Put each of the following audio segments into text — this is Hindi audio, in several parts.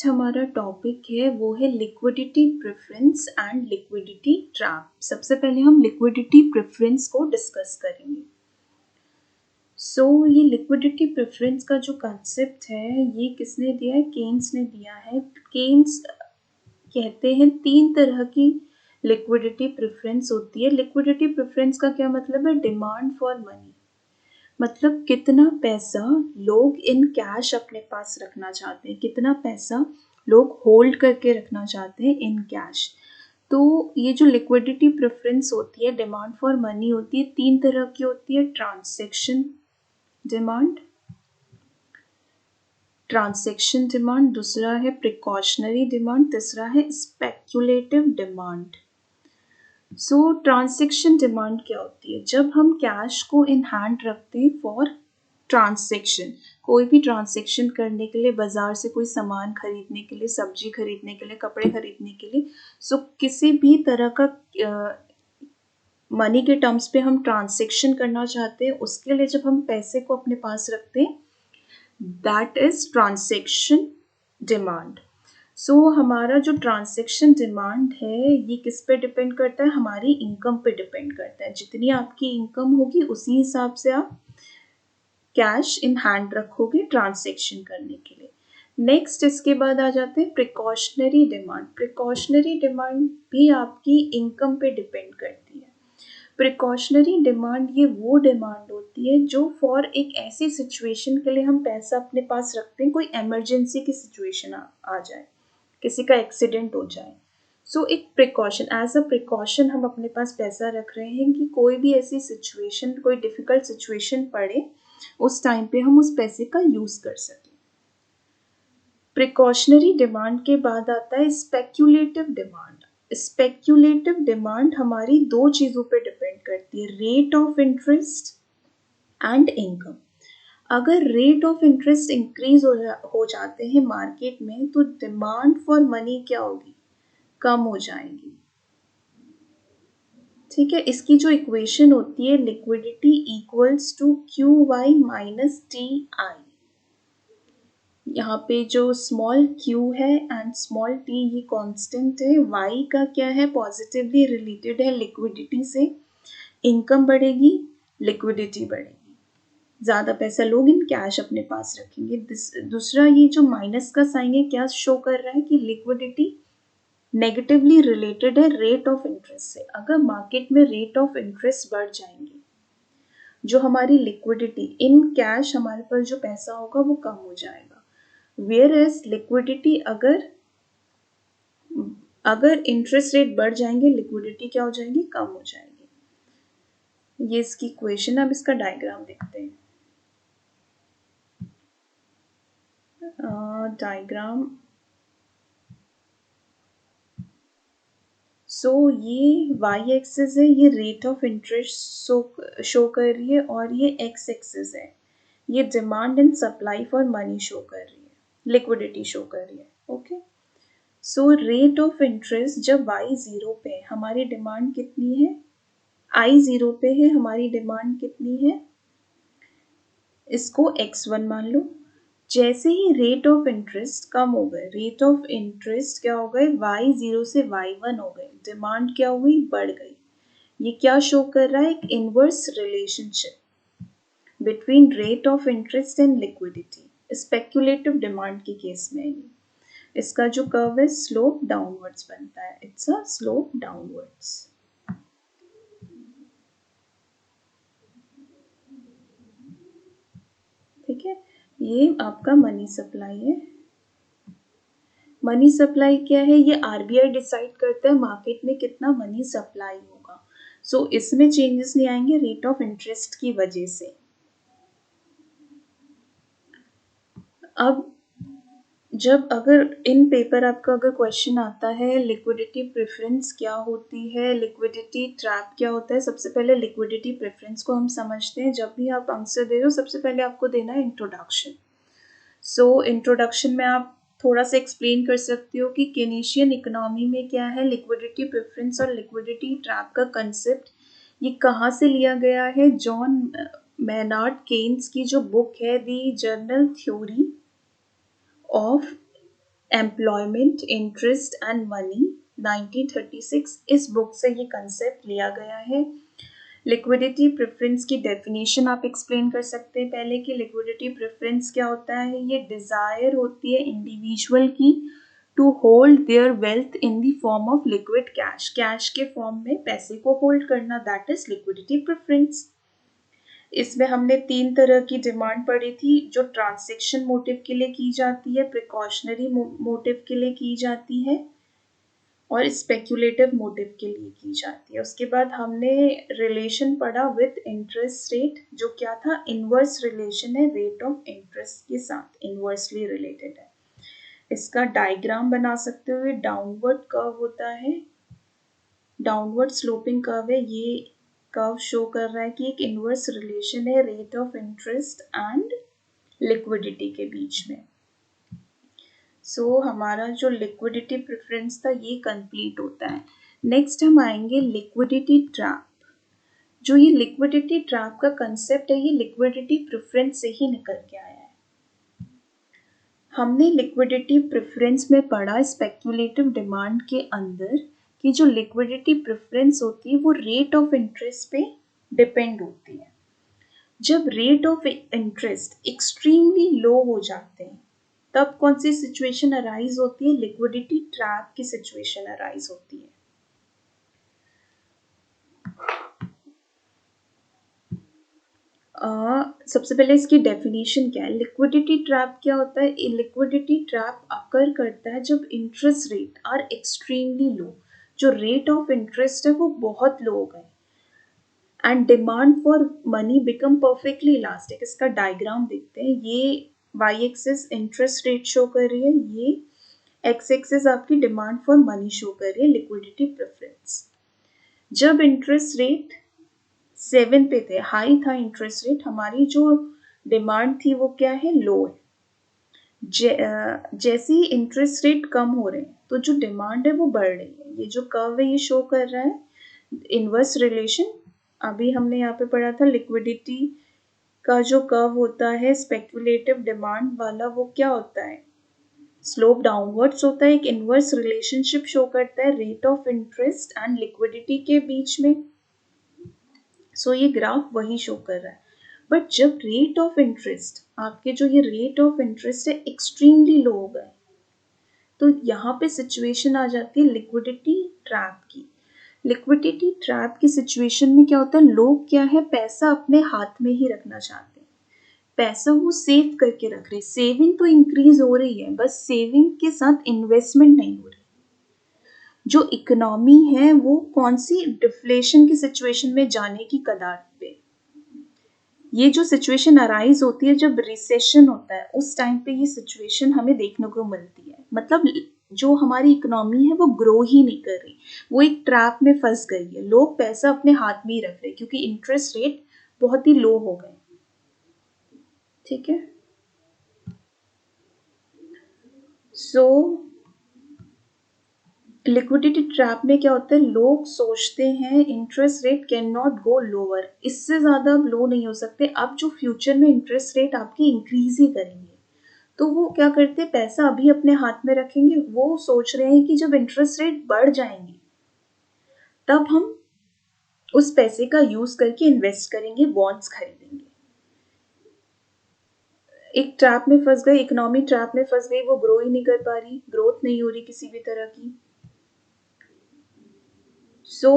हमारा टॉपिक है वो है liquidity preference and liquidity trap. सबसे पहले हम लिक्विडिटी प्रेफरेंस को डिस्कस करेंगे। ये लिक्विडिटी प्रेफरेंस का जो कंसेप्ट है ये किसने दिया है? केन्स ने दिया है। केन्स कहते हैं 3 तरह की लिक्विडिटी प्रेफरेंस होती है। लिक्विडिटी प्रेफरेंस का क्या मतलब है? डिमांड फॉर मनी, मतलब कितना पैसा लोग इन कैश अपने पास रखना चाहते हैं, कितना पैसा लोग होल्ड करके रखना चाहते हैं इन कैश। तो ये जो लिक्विडिटी प्रेफरेंस होती है, डिमांड फॉर मनी होती है, 3 तरह की होती है। ट्रांसैक्शन डिमांड, दूसरा है प्रिकॉशनरी डिमांड, तीसरा है स्पेक्युलेटिव डिमांड। ट्रांसैक्शन डिमांड क्या होती है? जब हम कैश को इन हैंड रखते हैं फॉर ट्रांसैक्शन, कोई भी ट्रांसैक्शन करने के लिए, बाजार से कोई सामान खरीदने के लिए, सब्जी खरीदने के लिए, कपड़े खरीदने के लिए, किसी भी तरह का मनी के टर्म्स पे हम ट्रांसैक्शन करना चाहते हैं, उसके लिए जब हम पैसे को अपने पास रखते हैं, दैट इज ट्रांसैक्शन डिमांड। हमारा जो ट्रांसैक्शन डिमांड है ये किस पे डिपेंड करता है? हमारी इनकम पे डिपेंड करता है। जितनी आपकी इनकम होगी उसी हिसाब से आप कैश इन हैंड रखोगे ट्रांसैक्शन करने के लिए। नेक्स्ट इसके बाद आ जाते हैं प्रिकॉशनरी डिमांड। प्रिकॉशनरी डिमांड भी आपकी इनकम पे डिपेंड करती है। प्रिकॉशनरी डिमांड ये वो डिमांड होती है जो फॉर एक ऐसी सिचुएशन के लिए हम पैसा अपने पास रखते हैं, कोई इमरजेंसी की सिचुएशन आ जाए, किसी का एक्सीडेंट हो जाए। एक प्रिकॉशन, एज अ प्रिकॉशन हम अपने पास पैसा रख रहे हैं कि कोई भी ऐसी सिचुएशन, कोई डिफिकल्ट सिचुएशन पड़े, उस टाइम पे हम उस पैसे का यूज कर सकें। प्रिकॉशनरी डिमांड के बाद आता है स्पेक्युलेटिव डिमांड। स्पेक्युलेटिव डिमांड हमारी 2 चीजों पे डिपेंड करती है, rate of interest and income. अगर रेट ऑफ इंटरेस्ट इंक्रीज हो जाते हैं मार्केट में, तो डिमांड फॉर मनी क्या होगी? कम हो जाएगी। ठीक है, इसकी जो इक्वेशन होती है, liquidity equals to Q Y minus T I. यहाँ पे जो स्मॉल q है एंड स्मॉल t ये कांस्टेंट है। y का क्या है? पॉजिटिवली रिलेटेड है लिक्विडिटी से। इनकम बढ़ेगी, लिक्विडिटी बढ़ेगी, ज़्यादा पैसा लोग इन कैश अपने पास रखेंगे। दूसरा ये जो माइनस का साइन है, क्या शो कर रहा है? कि लिक्विडिटी नेगेटिवली रिलेटेड है रेट ऑफ इंटरेस्ट से। अगर मार्केट में रेट ऑफ इंटरेस्ट बढ़ जाएंगे, जो हमारी लिक्विडिटी इन कैश, हमारे पास जो पैसा होगा वो कम हो जाएगा। Whereas लिक्विडिटी अगर इंटरेस्ट रेट बढ़ जाएंगे, लिक्विडिटी क्या हो जाएगी? कम हो जाएगी। ये इसकी इक्वेशन। अब इसका डायग्राम देखते हैं। डायग्राम ये y एक्सिस है, ये रेट ऑफ इंटरेस्ट शो कर रही है, और ये x एक्सिस है, ये demand and supply for money show कर रही है, लिक्विडिटी शो कर रही है। ओके, रेट ऑफ इंटरेस्ट जब y 0 पे, हमारी डिमांड कितनी है? I 0 पे है, हमारी डिमांड कितनी है? इसको x1 मान लो। जैसे ही रेट ऑफ इंटरेस्ट कम हो गए, रेट ऑफ इंटरेस्ट क्या हो गए? y 0 से y1 हो गए, डिमांड क्या हुई? बढ़ गई। ये क्या शो कर रहा है? एक inverse relationship between rate of interest and liquidity. Speculative demand के केस में इसका जो कर्व है स्लोप डाउनवर्ड्स बनता है। It's a slope downwards. ठीक है, ये आपका मनी सप्लाई है। मनी सप्लाई क्या है? ये आरबीआई डिसाइड करता है मार्केट में कितना मनी सप्लाई होगा। इसमें चेंजेस नहीं आएंगे रेट ऑफ इंटरेस्ट की वजह से। अब जब अगर इन पेपर आपका अगर क्वेश्चन आता है लिक्विडिटी प्रेफरेंस क्या होती है, लिक्विडिटी ट्रैप क्या होता है, सबसे पहले लिक्विडिटी प्रेफरेंस को हम समझते हैं। जब भी आप आंसर दे रहे हो, सबसे पहले आपको देना है इंट्रोडक्शन। इंट्रोडक्शन में आप थोड़ा सा एक्सप्लेन कर सकते हो कि केनेशियन इकोनॉमी में क्या है लिक्विडिटी प्रेफरेंस और लिक्विडिटी ट्रैप का कंसेप्ट, ये कहाँ से लिया गया है। जॉन मैनार्ड केन्स की जो बुक है the general theory of employment, interest and money 1936, इस बुक से ये कंसेप्ट लिया गया है। लिक्विडिटी प्रेफरेंस की डेफिनेशन आप एक्सप्लेन कर सकते हैं पहले कि लिक्विडिटी प्रेफरेंस क्या होता है। ये डिजायर होती है इंडिविजुअल की to hold their wealth in the form of liquid cash, cash के फॉर्म में पैसे को होल्ड करना, दैट इज लिक्विडिटी प्रेफरेंस। इसमें हमने 3 तरह की डिमांड पढ़ी थी, जो ट्रांजैक्शन मोटिव के लिए की जाती है, प्रिकॉशनरी मोटिव के लिए की जाती है और स्पेक्यूलेटिव मोटिव के लिए की जाती है। उसके बाद हमने रिलेशन पढ़ा विद इंटरेस्ट रेट, जो क्या था, इनवर्स रिलेशन है रेट ऑफ इंटरेस्ट के साथ, इनवर्सली रिलेटेड है। इसका डायग्राम बना सकते हुए, डाउनवर्ड कर्व होता है, डाउनवर्ड स्लोपिंग कर्व है, ये कर्व शो कर रहा है कि एक इनवर्स रिलेशन है rate of interest and liquidity के बीच में। सो हमारा जो लिक्विडिटी प्रेफरेंस था ये कंप्लीट होता है। नेक्स्ट हम आएंगे लिक्विडिटी ट्रैप। जो ये लिक्विडिटी ट्रैप का कंसेप्ट है, ये लिक्विडिटी प्रेफरेंस से ही निकल के आया है। हमने लिक्विडिटी प्रेफरेंस में पढ़ा स्पेक्यूलेटिव डिमांड के अंदर कि जो लिक्विडिटी प्रेफरेंस होती है वो रेट ऑफ इंटरेस्ट पे डिपेंड होती है। जब rate of interest extremely low हो जाते हैं तब कौन सी सिचुएशन अराइज होती है, लिक्विडिटी ट्रैप की सिचुएशन अराइज होती है। सबसे पहले इसकी डेफिनेशन क्या है। लिक्विडिटी ट्रैप क्या होता है, लिक्विडिटी ट्रैप अकर करता है जब interest rate are extremely low, जो रेट ऑफ इंटरेस्ट है वो बहुत लो हो गए and demand for money become perfectly elastic. इसका डायग्राम देखते हैं, ये Y axis interest rate show कर रही है, ये एक्स एक्सिस आपकी डिमांड फॉर मनी शो कर रही है, लिक्विडिटी प्रेफरेंस। जब इंटरेस्ट रेट 7 पे थे, हाई था इंटरेस्ट रेट, हमारी जो डिमांड थी वो क्या है, लो है। जैसे ही इंटरेस्ट रेट कम हो रहे हैं तो जो डिमांड है वो बढ़ रही है। ये जो कर्व है ये शो कर रहा है इनवर्स रिलेशन। अभी हमने यहाँ पे पढ़ा था लिक्विडिटी का जो कर्व होता है स्पेक्युलेटिव डिमांड वाला, वो क्या होता है, स्लोप डाउनवर्ड्स होता है। एक इनवर्स रिलेशनशिप शो करता है rate of interest and liquidity के बीच में। सो ये ग्राफ वही शो कर रहा है। बट जब रेट ऑफ इंटरेस्ट, आपके जो ये रेट ऑफ इंटरेस्ट है एक्सट्रीमली लो हो गए, तो यहाँ पे सिचुएशन आ जाती है लिक्विडिटी ट्रैप की। लिक्विडिटी ट्रैप की सिचुएशन में क्या होता है, लोग क्या है, पैसा अपने हाथ में ही रखना चाहते हैं, पैसा वो सेव करके रख रहे, सेविंग तो इंक्रीज हो रही है, बस सेविंग के साथ इन्वेस्टमेंट नहीं हो रही। जो इकोनॉमी है वो कौन सी, डिफ्लेशन की सिचुएशन में जाने की कगार पे। ये जो सिचुएशन अराइज होती है जब रिसेशन होता है, उस टाइम पे ये सिचुएशन हमें देखने को मिलती है। मतलब जो हमारी इकोनॉमी है वो ग्रो ही नहीं कर रही, वो एक ट्रैप में फंस गई है। लोग पैसा अपने हाथ में ही रख रहे क्योंकि इंटरेस्ट रेट बहुत ही लो हो गए। ठीक है, सो लिक्विडिटी ट्रैप में क्या होता है, लोग सोचते हैं interest rate can not go lower, इससे ज़्यादा अब लो नहीं हो सकते, अब जो फ्यूचर में इंटरेस्ट रेट आपकी इंक्रीज ही करेंगे। तो वो क्या करते हैं, पैसा अभी अपने हाथ में रखेंगे, वो सोच रहे हैं कि जब इंटरेस्ट रेट बढ़ जाएंगे तब हम उस पैसे का यूज करके इन्वेस्ट करेंगे, बॉन्ड्स खरीदेंगे। एक ट्रैप में फंस गए, इकोनॉमी ट्रैप में फंस गई, वो ग्रो ही नहीं कर पा रही, ग्रोथ नहीं हो रही किसी भी तरह की। सो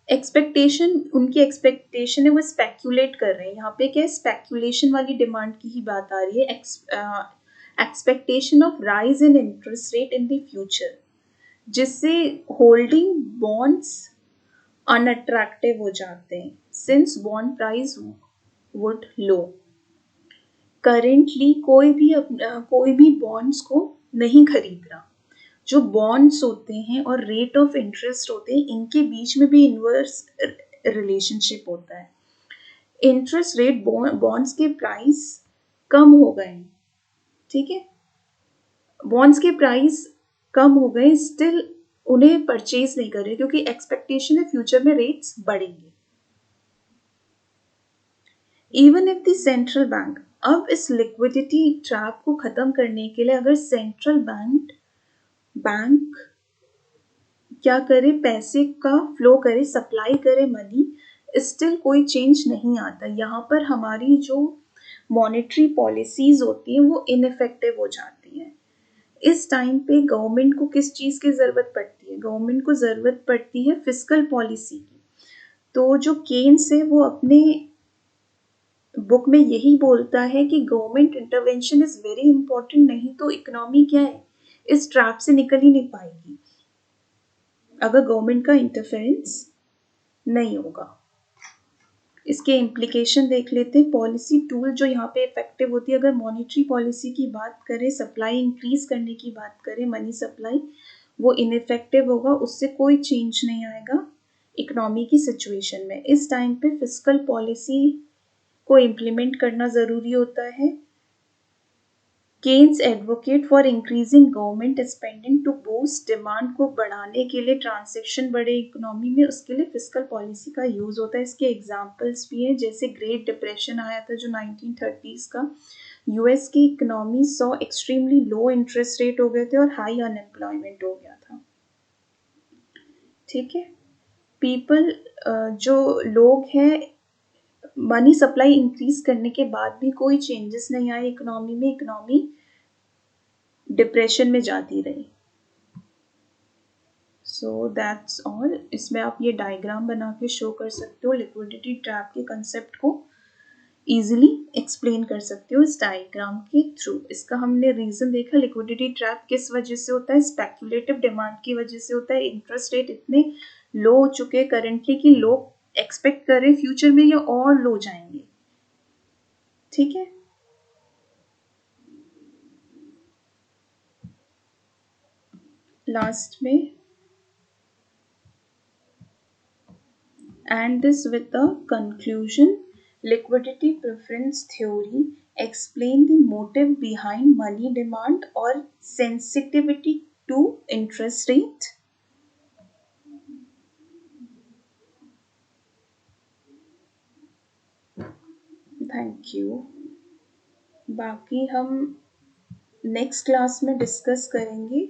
एक्सपेक्टेशन, उनकी एक्सपेक्टेशन है वो स्पेक्यूलेट कर रहे हैं। यहाँ पे क्या है, स्पेक्यूलेशन वाली डिमांड की ही बात आ रही है। Expectation of rise in interest rate in the future, जिससे होल्डिंग बॉन्ड्स अनअट्रैक्टिव हो जाते हैं since bond price would low. Currently कोई भी बॉन्ड्स को नहीं खरीद रहा। जो बॉन्ड्स होते हैं और रेट ऑफ इंटरेस्ट होते हैं, इनके बीच में भी इनवर्स रिलेशनशिप होता है। इंटरेस्ट रेट, बॉन्ड्स के प्राइस कम हो गए, ठीक है, बॉन्ड्स के प्राइस कम हो गए, स्टिल उन्हें परचेज नहीं कर रहे क्योंकि एक्सपेक्टेशन है फ्यूचर में रेट्स बढ़ेंगे। Even if the central bank, अब इस लिक्विडिटी ट्रैप को खत्म करने के लिए अगर सेंट्रल बैंक बैंक क्या करे, पैसे का फ्लो करे, सप्लाई करे मनी, स्टिल कोई चेंज नहीं आता। यहाँ पर हमारी जो मॉनेटरी पॉलिसीज होती हैं वो इनइफेक्टिव हो जाती हैं। इस टाइम पे गवर्नमेंट को किस चीज़ की ज़रूरत पड़ती है? गवर्नमेंट को ज़रूरत पड़ती है फिस्कल पॉलिसी की। तो जो केन्स है वो अपने बुक में यही बोलता है कि government intervention is very important, नहीं तो इकोनॉमी क्या है, इस ट्रैप से निकल ही नहीं पाएगी अगर गवर्नमेंट का इंटरफेरेंस नहीं होगा। इसके इम्प्लीकेशन देख लेते हैं। पॉलिसी टूल जो यहाँ पे इफेक्टिव होती है, अगर मॉनेटरी पॉलिसी की बात करें, सप्लाई इंक्रीज करने की बात करें, मनी सप्लाई, वो इनइफेक्टिव होगा, उससे कोई चेंज नहीं आएगा इकोनॉमी की सिचुएशन में। इस टाइम पे फिस्कल पॉलिसी को इम्प्लीमेंट करना ज़रूरी होता है। Keynes advocate for increasing government spending to boost demand को बढ़ाने के लिए, ट्रांसैक्शन बढ़े इकोनॉमी में, उसके लिए फिस्कल पॉलिसी का यूज़ होता है। इसके एग्जांपल्स भी हैं, जैसे ग्रेट डिप्रेशन आया था जो 1930s का, यूएस की economy saw extremely low interest rate हो गए थे और हाई अनएम्प्लॉयमेंट हो गया था। ठीक है, पीपल जो लोग हैं, मनी सप्लाई इंक्रीज करने के बाद भी कोई चेंजेस नहीं आए इकोनॉमी में, इकोनॉमी डिप्रेशन में जाती रही। So that's all. इसमें आप ये डायग्राम बना के शो कर सकते हो, लिक्विडिटी ट्रैप के कंसेप्ट को इजीली एक्सप्लेन कर सकते हो इस डायग्राम के थ्रू। इसका हमने रीजन देखा, लिक्विडिटी ट्रैप किस वजह से होता है, स्पेक्युलेटिव डिमांड की वजह से होता है। इंटरेस्ट रेट इतने लो हो चुके हैं करेंटली कि लोग एक्सपेक्ट कर रहे हैं फ्यूचर में ये और लो जाएंगे। ठीक है, लास्ट में and this with the conclusion, liquidity preference theory explain the motive behind money demand or sensitivity to interest rate. Thank you. बाकी हम नेक्स्ट क्लास में डिस्कस करेंगे